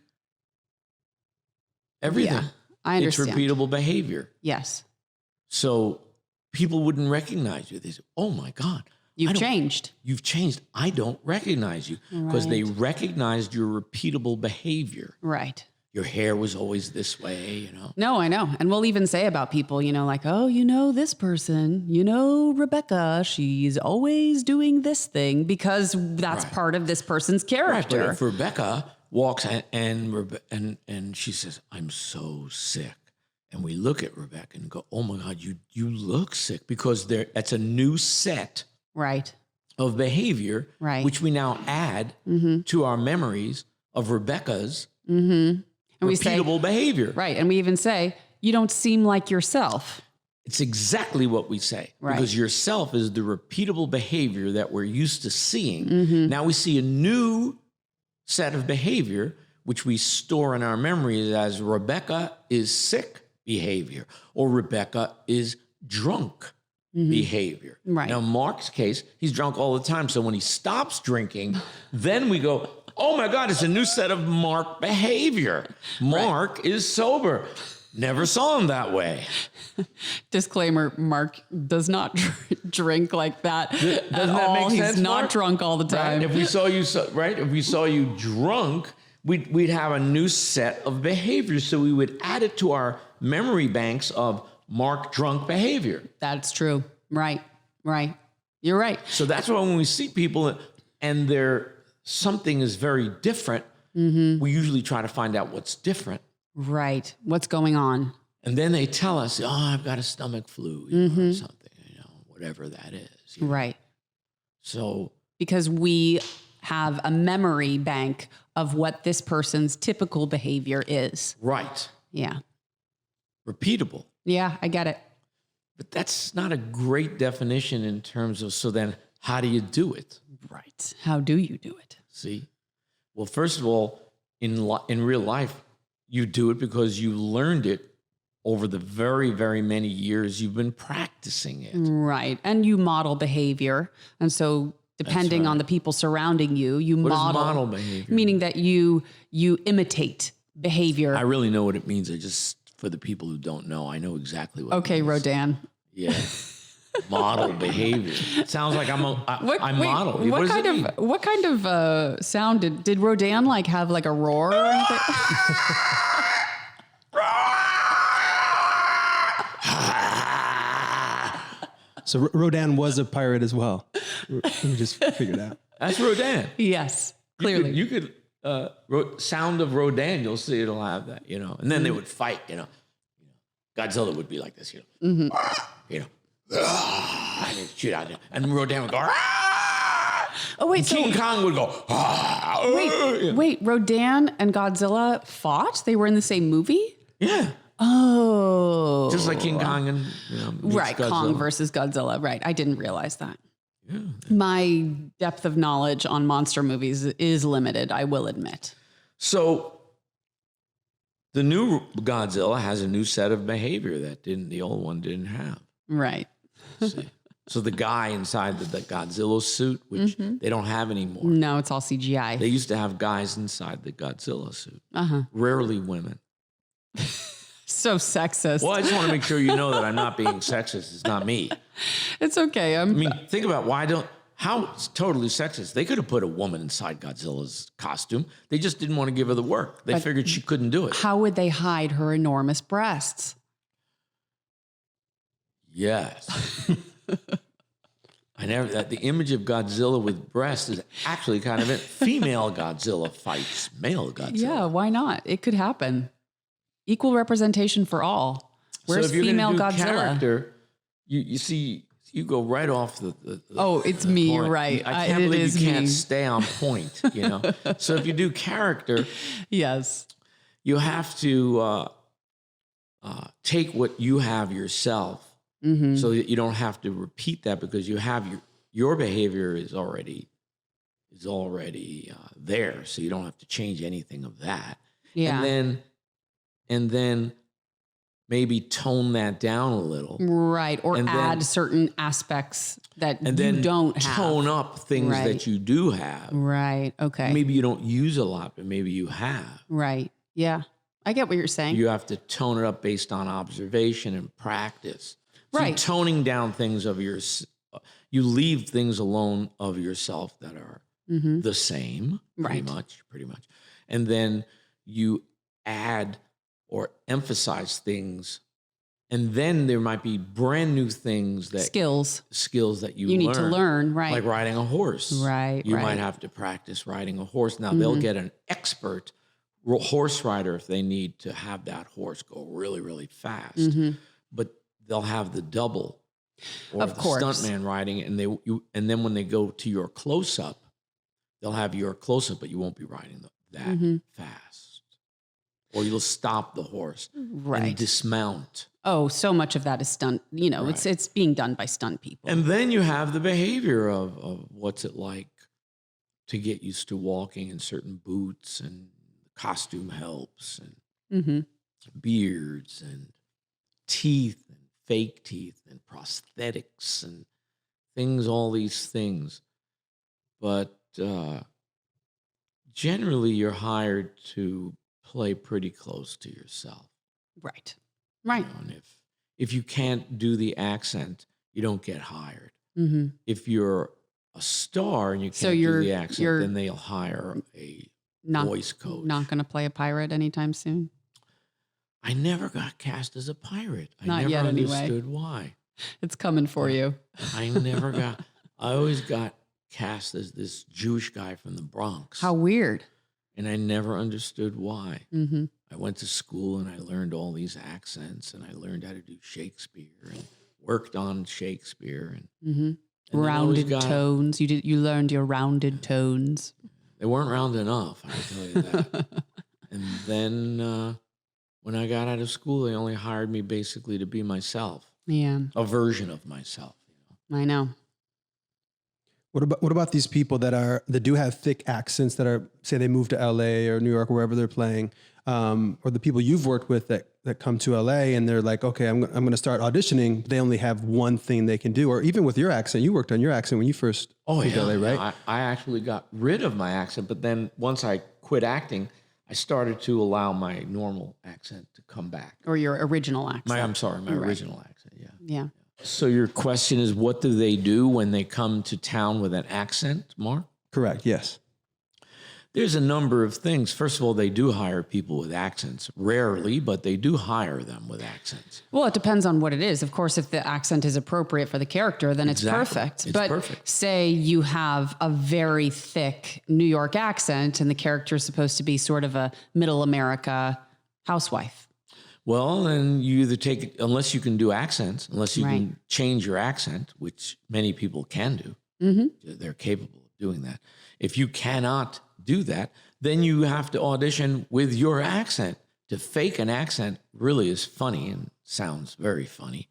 everything. Yeah, I understand. It's repeatable behavior. Yes. So people wouldn't recognize you. They say, oh my God. You've changed. You've changed. I don't recognize you because they recognized your repeatable behavior. Right. Your hair was always this way, you know. No, I know. And we'll even say about people, you know, like, oh, you know, this person, you know, Rebecca, she's always doing this thing because that's part of this person's character. But if Rebecca walks and she says, I'm so sick. And we look at Rebecca and go, oh my God, you look sick because that's a new set Right. of behavior, Right. which we now add to our memories of Rebecca's And we say, repeatable behavior. right. And we even say, you don't seem like yourself. It's exactly what we say. Right. Because yourself is the repeatable behavior that we're used to seeing. Now we see a new set of behavior, which we store in our memories as Rebecca is sick behavior or Rebecca is drunk behavior. Right. Now, Mark's case, he's drunk all the time. So when he stops drinking, then we go, oh my God, it's a new set of Mark behavior. Mark is sober. Never saw him that way. Disclaimer, Mark does not drink like that at that all. make sense, He's not Mark? drunk all the time. Right? If we saw you, if we saw you drunk, we'd have a new set of behaviors. So we would add it to our memory banks of Mark drunk behavior. That's true. Right. You're right. So that's why when we see people and something is very different, we usually try to find out what's different. Right. What's going on? And then they tell us, oh, I've got a stomach flu or something, whatever that is. Right. So Because we have a memory bank of what this person's typical behavior is. right, Yeah. repeatable. Yeah, I get it. But that's not a great definition in terms of, so then how do you do it? Right. How do you do it? See? Well, first of all, in real life, you do it because you learned it over the very, very many years you've been practicing it. Right. And you model behavior. And so depending on the people surrounding you, you What model, is model behavior? meaning that you imitate behavior. I really know what it means. For the people who don't know, I know exactly what it Okay, means. Rodan. Yeah. Model behavior. It sounds like I model. What kind of sound did Rodan like have like a roar or anything? So Rodan was a pirate as well. We just figured out. That's Rodan. Yes, clearly. You could sound of Rodan. You'll see it'll have that, And then they would fight, Godzilla would be like this, and he'd shoot out there, and Rodan would go. Oh wait, and King Kong would go. Wait, Rodan and Godzilla fought? They were in the same movie? Yeah. Oh. Just like King Kong and right, Godzilla. Kong versus Godzilla. Right. I didn't realize that. Yeah. My depth of knowledge on monster movies is limited, I will admit. So the new Godzilla has a new set of behavior that the old one didn't have. Right. See? So the guy inside the Godzilla suit, which they don't have anymore. No, it's all CGI. They used to have guys inside the Godzilla suit. Rarely women. So sexist. Well, I just want to make sure you know that I'm not being sexist. It's not me. It's okay. I mean, think about how it's totally sexist. They could have put a woman inside Godzilla's costume. They just didn't want to give her the work. They figured she couldn't do it. How would they hide her enormous breasts? Yes. The image of Godzilla with breasts is actually kind of it. Female Godzilla fights male Godzilla. Yeah, why not? It could happen. Equal representation for all. Where's so if you're female gonna do Godzilla? Character, you see, you go right off the it's me, point. right. I can't believe you can't me. stay on point, So if you do character, yes, you have to take what you have yourself so that you don't have to repeat that because you have your behavior is already there. So you don't have to change anything of that. Yeah. And then maybe tone that down a little. Right. Or add certain aspects that you don't have. Tone up things that you do have. Right. Okay. Maybe you don't use a lot, but maybe you have. Right. Yeah. I get what you're saying. You have to tone it up based on observation and practice. So right. You're toning down things you leave things alone of yourself that are the same, pretty much. And then you add or emphasize things, and then there might be brand new things skills that you need to learn, right? Like riding a horse, right? You might have to practice riding a horse. Now they'll get an expert horse rider if they need to have that horse go really, really fast, but they'll have the double or of the course. stuntman riding it, and then when they go to your close up, they'll have your close up, but you won't be riding that fast. Or you'll stop the horse and dismount. Oh, so much of that is stunt. It's being done by stunt people. And then you have the behavior of what's it like to get used to walking in certain boots, and costume helps, and beards, and teeth, and fake teeth, and prosthetics, and things, all these things. But generally, you're hired to play pretty close to yourself. Right. And if you can't do the accent, you don't get hired. If you're a star and you can't do the accent, then they'll hire a voice coach. Not going to play a pirate anytime soon? I never got cast as a pirate. I never understood why. It's coming for you. I always got cast as this Jewish guy from the Bronx. How weird. And I never understood why. I went to school and I learned all these accents, and I learned how to do Shakespeare and worked on Shakespeare and rounded tones. You learned your rounded tones. They weren't round enough, I can tell you that. And then when I got out of school, they only hired me basically to be myself. Yeah, a version of myself. I know. What about these people that do have thick accents that are, say they move to LA or New York or wherever they're playing, or the people you've worked with that come to LA and they're like, okay, I'm going to start auditioning. They only have one thing they can do. Or even with your accent, you worked on your accent when you first came to LA, right? Yeah. I actually got rid of my accent, but then once I quit acting, I started to allow my normal accent to come back. Or your original accent. My original accent, yeah. Yeah. So your question is, what do they do when they come to town with an accent, Mark? Correct. Yes. There's a number of things. First of all, they do hire people with accents. Rarely, but they do hire them with accents. Well, it depends on what it is. Of course, if the accent is appropriate for the character, then it's perfect. It's but perfect. say you have a very thick New York accent and the character is supposed to be sort of a middle America housewife. Well, then you either take it, unless you can do accents, unless you can change your accent, which many people can do. They're capable of doing that. If you cannot do that, then you have to audition with your accent. To fake an accent really is funny and sounds very funny.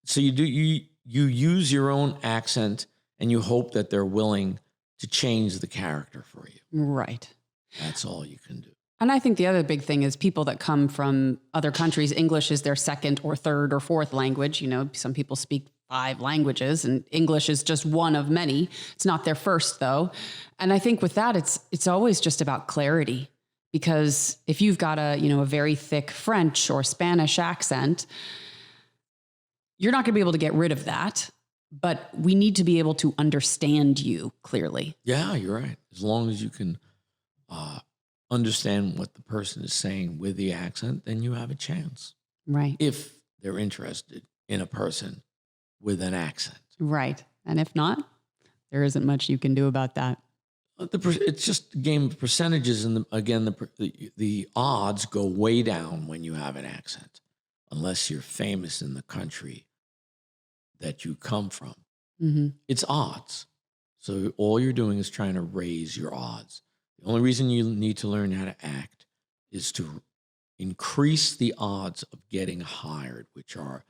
So you use your own accent and you hope that they're willing to change the character for you. Right. That's all you can do. And I think the other big thing is people that come from other countries, English is their second or third or fourth language. You know, some people speak 5 languages and English is just one of many. It's not their first though. And I think with that, it's always just about clarity, because if you've got a very thick French or Spanish accent, you're not going to be able to get rid of that, but we need to be able to understand you clearly. Yeah, you're right. As long as you can understand what the person is saying with the accent, then you have a chance. Right. If they're interested in a person with an accent. Right. And if not, there isn't much you can do about that. It's just a game of percentages. And the odds go way down when you have an accent, unless you're famous in the country that you come from. It's odds. So all you're doing is trying to raise your odds. The only reason you need to learn how to act is to increase the odds of getting hired, which are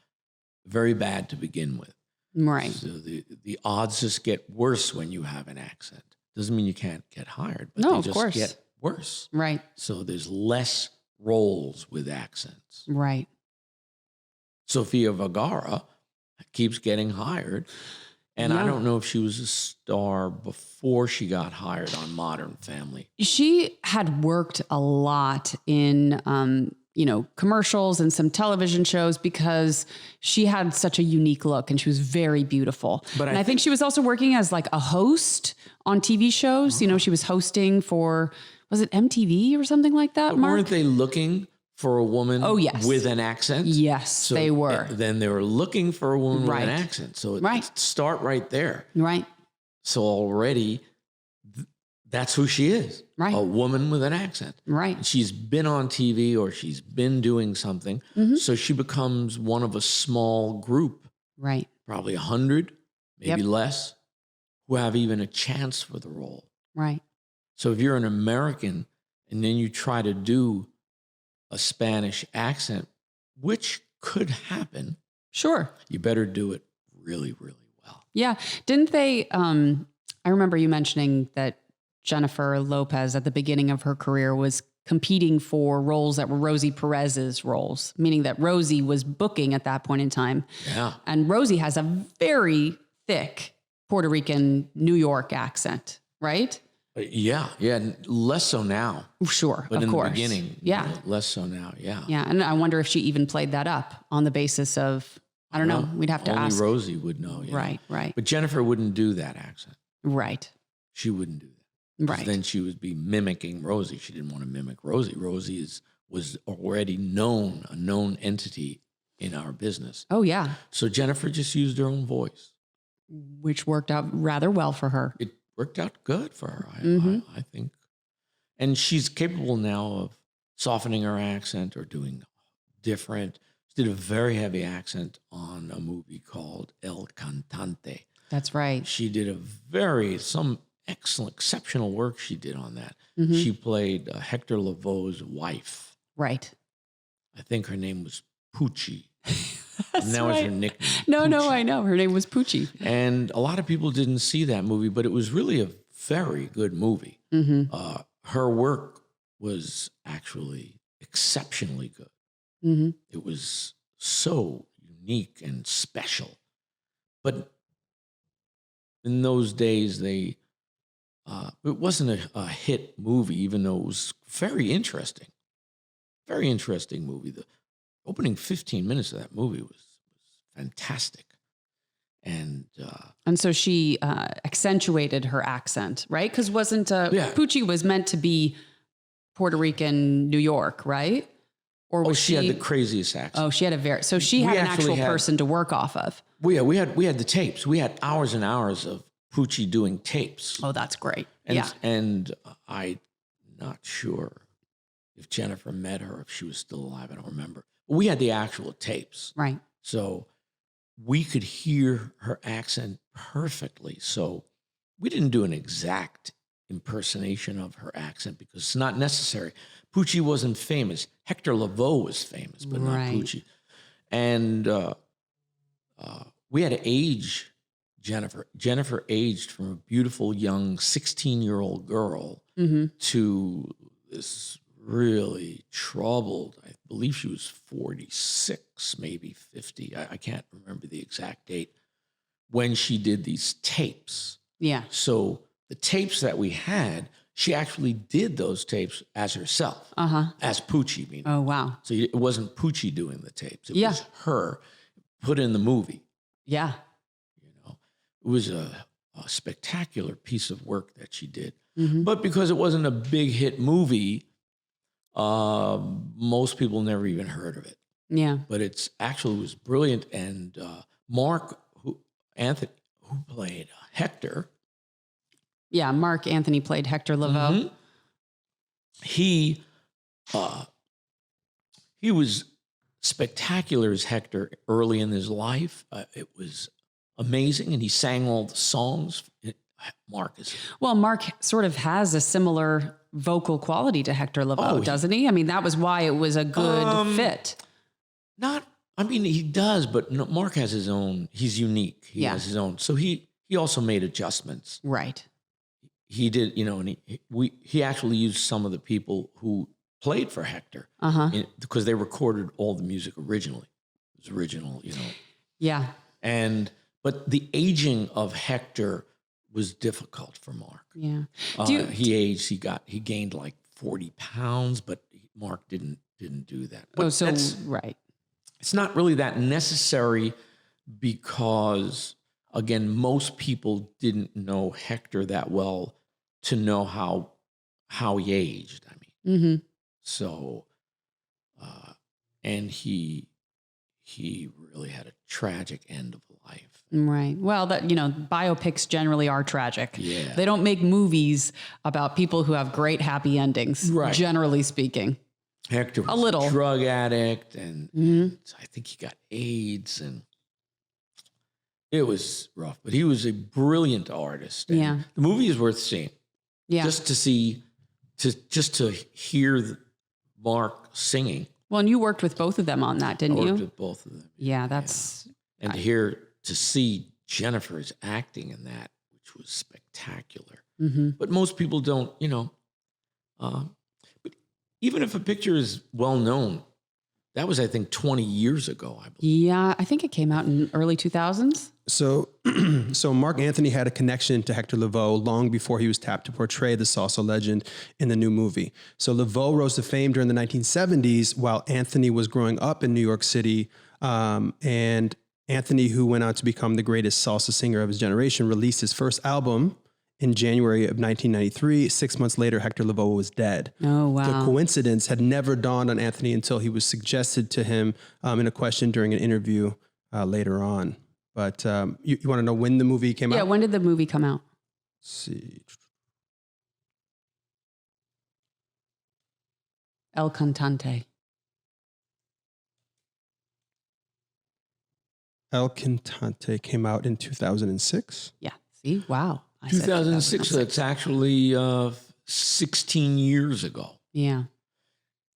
very bad to begin with. Right. So the odds just get worse when you have an accent. Doesn't mean you can't get hired, but No, they of just course. get worse. Right. So there's less roles with accents. Right. Sofia Vergara keeps getting hired. And I don't know if she was a star before she got hired on Modern Family. She had worked a lot in, commercials and some television shows because she had such a unique look and she was very beautiful. But I think she was also working as like a host on TV shows. You know, she was hosting for, was it MTV or something like that, But Mark? weren't they looking for a woman with an accent? Yes, So they were. Then they were looking for a woman with an accent. So start right there. Right. So already that's who she is. Right. A woman with an accent. Right. And she's been on TV or she's been doing something. So she becomes one of a small group. Right. Probably 100, maybe less, who have even a chance for the role. Right. So if you're an American and then you try to do a Spanish accent, which could happen. Sure. You better do it really, really well. Yeah. Didn't they, I remember you mentioning that Jennifer Lopez at the beginning of her career was competing for roles that were Rosie Perez's roles, meaning that Rosie was booking at that point in time. Yeah. And Rosie has a very thick Puerto Rican New York accent, right? Yeah. Less so now. Sure, but of in course. the beginning, less so now. Yeah. Yeah. And I wonder if she even played that up on the basis of, I don't know. We'd have to Only ask. Rosie would know. Right. But Jennifer wouldn't do that accent. Right. She wouldn't do that. Right. Then she would be mimicking Rosie. She didn't want to mimic Rosie. Rosie was already a known entity in our business. Oh, yeah. So Jennifer just used her own voice. Which worked out rather well for her. It worked out good for her, I think. And she's capable now of softening her accent or doing different. She did a very heavy accent on a movie called El Cantante. That's right. She did some excellent, exceptional work she did on that. She played Hector Lavoe's wife. Right. I think her name was Poochie. And that was her nickname. No, Poochie. I know. Her name was Poochie. And a lot of people didn't see that movie, but it was really a very good movie. Her work was actually exceptionally good. It was so unique and special. But in those days, it wasn't a hit movie, even though it was very interesting. Very interesting movie. The opening 15 minutes of that movie was fantastic. And so she accentuated her accent, right? Because wasn't Poochie was meant to be Puerto Rican, New York, right? Or was she had the craziest accent. Oh, she had she had an actual person to work off of. We had the tapes. We had hours and hours of Poochie doing tapes. Oh, that's great. And I'm not sure if Jennifer met her, if she was still alive. I don't remember. But we had the actual tapes. Right. So we could hear her accent perfectly. So we didn't do an exact impersonation of her accent because it's not necessary. Poochie wasn't famous. Hector Lavoe was famous, but not Poochie. And we had to age Jennifer. Jennifer aged from a beautiful young 16-year-old girl to this really troubled, I believe she was 46, maybe 50. I can't remember the exact date when she did these tapes. Yeah. So the tapes that we had, she actually did those tapes as herself, as Poochie. Meaning. Oh, wow. So it wasn't Poochie doing the tapes. It was her put in the movie. Yeah. You know, it was a spectacular piece of work that she did. But because it wasn't a big hit movie, most people never even heard of it. Yeah. But it was brilliant. And Mark Anthony, who played Hector. Yeah, Mark Anthony played Hector Lavoe. He was spectacular as Hector early in his life. It was amazing, and he sang all the songs. Mark sort of has a similar vocal quality to Hector Lavoe, doesn't he? I mean, that was why it was a good fit. He does, but no, Mark has his own. He's unique. He has his own. So he also made adjustments. Right. He did, and he actually used some of the people who played for Hector because they recorded all the music originally. It was original, Yeah. But the aging of Hector was difficult for Mark. Yeah. He aged. He gained like 40 pounds, but Mark didn't do that. But right. It's not really that necessary because, again, most people didn't know Hector that well to know how he aged. So, and he really had a tragic end of life. Right. Well, biopics generally are tragic. Yeah. They don't make movies about people who have great happy endings, generally speaking. Hector was a drug addict, and I think he got AIDS, and it was rough. But he was a brilliant artist. And the movie is worth seeing. Yeah. Just to hear Mark singing. Well, and you worked with both of them on that, didn't you? I worked with both of them. Yeah, that's... And to see Jennifer's acting in that, which was spectacular. But most people don't, but even if a picture is well known, that was, I think, 20 years ago, I believe. Yeah, I think it came out in early 2000s. So Mark Anthony had a connection to Hector Lavoe long before he was tapped to portray the salsa legend in the new movie. So Lavoe rose to fame during the 1970s while Anthony was growing up in New York City. And Anthony, who went on to become the greatest salsa singer of his generation, released his first album in January of 1993. 6 months later, Hector Lavoe was dead. Oh, wow. The coincidence had never dawned on Anthony until he was suggested to him in a question during an interview later on. But you want to know when the movie came out? Yeah, when did the movie come out? Let's see. El Cantante. El Cantante came out in 2006. Yeah. See? Wow. 2006. So it's actually 16 years ago. Yeah.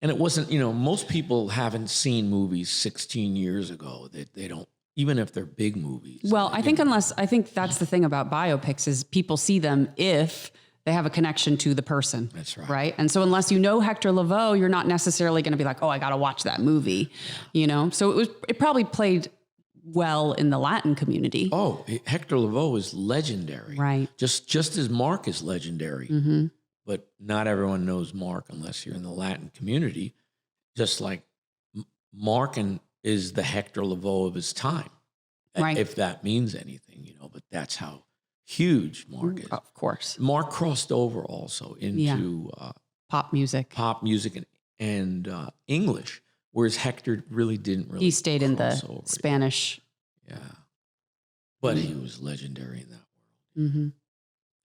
And it wasn't, most people haven't seen movies 16 years ago. They don't, even if they're big movies. Well, I think that's the thing about biopics is people see them if they have a connection to the person. That's right. Right. And so unless you know Hector Lavoe, you're not necessarily going to be like, oh, I got to watch that movie, So it probably played well in the Latin community. Oh, Hector Lavoe is legendary. Right. Just as Mark is legendary. But not everyone knows Mark unless you're in the Latin community. Just like Mark is the Hector Lavoe of his time. Right. if that means anything, but that's how huge Mark is. Of course. Mark crossed over also into Pop music. and English, whereas Hector really didn't really. He stayed in the over. Spanish. Yeah. But he was legendary in that world. Mm-hmm.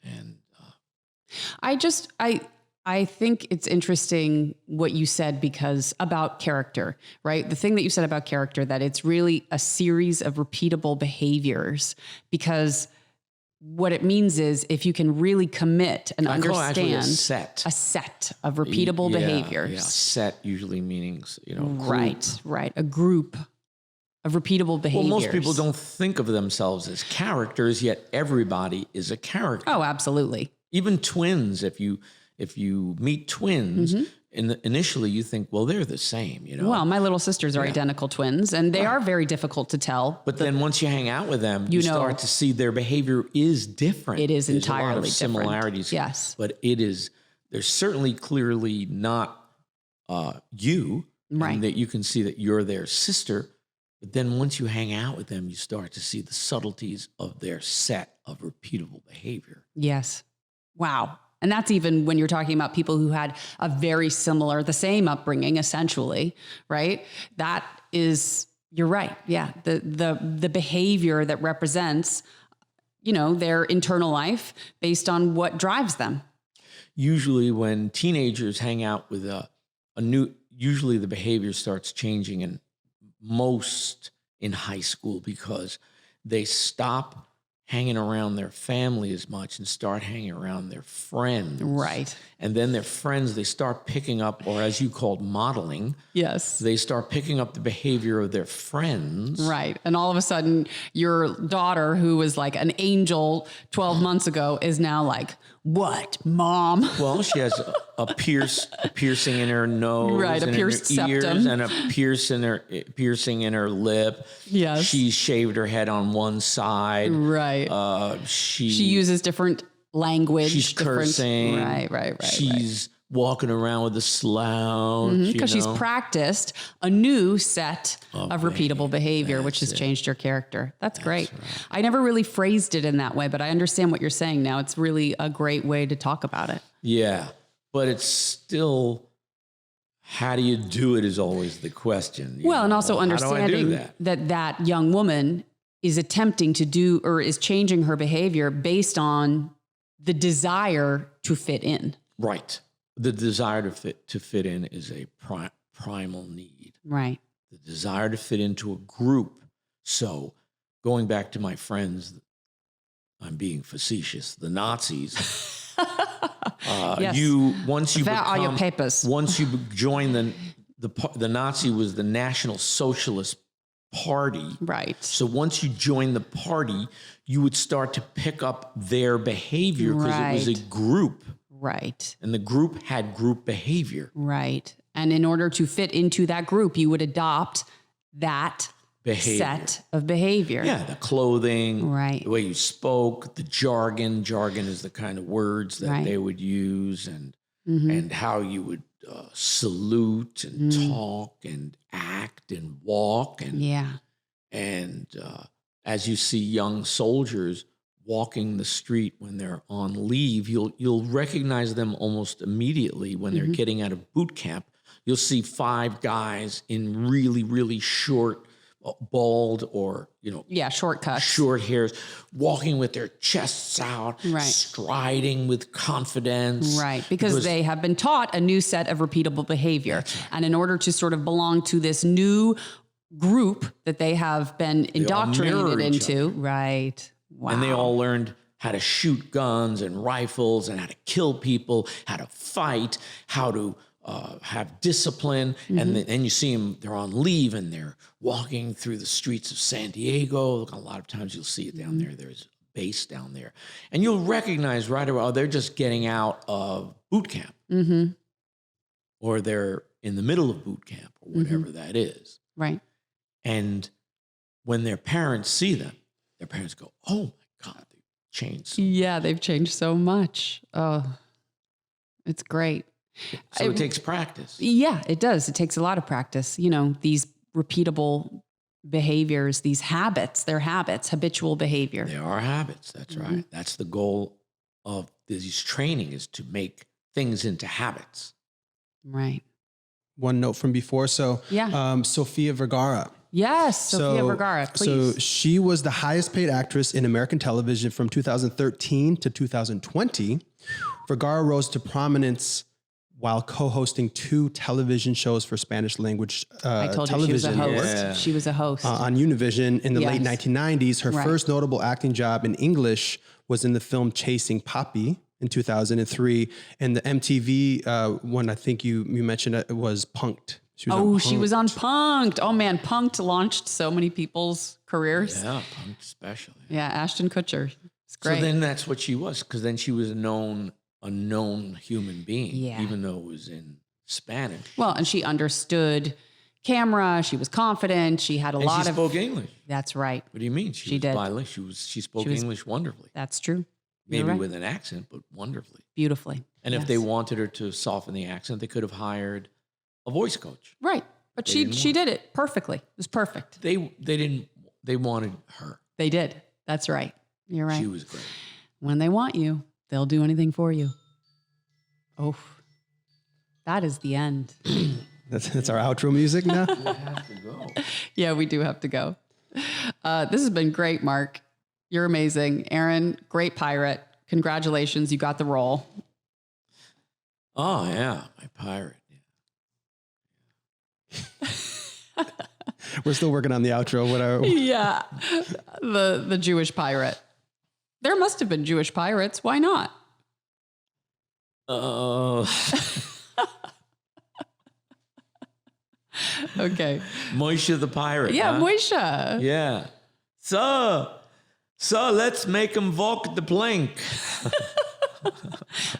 And I think it's interesting what you said because about character, right? The thing that you said about character, that it's really a series of repeatable behaviors, because what it means is if you can really commit and understand a set of repeatable behaviors. Yeah, set usually meanings, group. Right. A group of repeatable behaviors. Well, most people don't think of themselves as characters, yet everybody is a character. Oh, absolutely. Even twins, if you meet twins, initially you think, well, they're the same, Well, my little sisters are identical twins, and they are very difficult to tell. But then once you hang out with them, you start to see their behavior is different. It is There's entirely a lot of different. similarities. Yes. But there's certainly clearly not you. Right. And that you can see that you're their sister. But then once you hang out with them, you start to see the subtleties of their set of repeatable behavior. Yes. Wow. And that's even when you're talking about people who had a very similar, the same upbringing, essentially, right? That is, you're right. Yeah. The behavior that represents, their internal life based on what drives them. Usually when teenagers hang out with usually the behavior starts changing in high school, because they stop hanging around their family as much and start hanging around their friends. Right. And then their friends, they start picking up, or as you called, modeling. Yes. They start picking up the behavior of their friends. Right. And all of a sudden, your daughter, who was like an angel 12 months ago, is now like, what, Mom? Well, she has a piercing in her nose, right? A and pierced in her ears, septum, and a piercing in her lip. Yes, she shaved her head on one side. Right. She uses different language. She's cursing. Right. She's walking around with a slouch because she's practiced a new set of repeatable behavior, which has changed her character. That's great. Right. I never really phrased it in that way, but I understand what you're saying now. It's really a great way to talk about it. Yeah, but it's still, how do you do it is always the question. Well, and also understanding that young woman is attempting to do, or is changing her behavior based on the desire to fit in. Right. The desire to fit in is a primal need. Right. The desire to fit into a group. So going back to my friends, I'm being facetious, the Nazis. Yes. Once you all your papers. Once you join the Nazi was the National Socialist Party. Right. So once you join the party, you would start to pick up their behavior, because it was a group. Right. And the group had group behavior. Right. And in order to fit into that group, you would adopt that set of behavior. Yeah, the clothing, right, the way you spoke, the jargon. Jargon is the kind of words that they would use, and how you would salute and talk and act and walk. And as you see young soldiers walking the street when they're on leave, you'll recognize them almost immediately when they're getting out of boot camp. You'll see 5 guys in really, really short, bald, or short hairs, walking with their chests out, striding with confidence. Right, because they have been taught a new set of repeatable behavior. Right. And in order to sort of belong to this new group that they have been indoctrinated into. Right. Wow. And they all learned how to shoot guns and rifles, and how to kill people, how to fight, how to have discipline. And then you see them, they're on leave and they're walking through the streets of San Diego. A lot of times you'll see it down there. There's a base down there. And you'll recognize right away, they're just getting out of boot camp. Or they're in the middle of boot camp, or whatever that is. Right. And when their parents see them, their parents go, oh my God, they've changed so much. Yeah, they've changed so much. Oh, it's great. So it takes practice. Yeah, it does. It takes a lot of practice. These repeatable behaviors, these habits, they're habits, habitual behavior. They are habits. That's right. That's the goal of this training, is to make things into habits. Right. One note from before. So, Sofia Vergara. Yes, Sofia Vergara, please. So she was the highest paid actress in American television from 2013 to 2020. Vergara rose to prominence while co-hosting 2 television shows for Spanish language I told television. you she was a host. Yeah. She was a host. On Univision in the late 1990s. Her first notable acting job in English was in the film Chasing Poppy in 2003. And the MTV one, I think you mentioned it, was Punk'd. She was on Punk'd. Oh man, Punk'd launched so many people's careers. Yeah, Punk'd especially. Yeah, Ashton Kutcher. It's great. So then that's what she was, because then she was a known human being, Yeah. even though it was in Spanish. Well, and she understood camera. She was confident. She had a lot She of. spoke English. That's right. What do you mean? She did. Bilingual. She spoke English wonderfully. That's true. You're Maybe right. with an accent, but wonderfully. Beautifully. And if they wanted her to soften the accent, they could have hired a voice coach. Right. But she did it perfectly. It was perfect. They wanted her. They did. That's right. You're right. She was great. When they want you, they'll do anything for you. Oh, that is the end. That's our outro music now. We have to go. Yeah, we do have to go. This has been great, Mark. You're amazing. Aaron, great pirate. Congratulations. You got the role. Oh, yeah. My pirate. We're still working on the outro. Yeah. The Jewish pirate. There must have been Jewish pirates. Why not? Okay. Moshe the pirate. Yeah, huh? Moshe. Yeah. So let's make him walk the plank.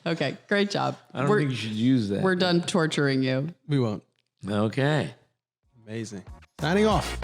Okay, great job. I don't think you should use that. We're done torturing you. We won't. Okay. Amazing. Signing off.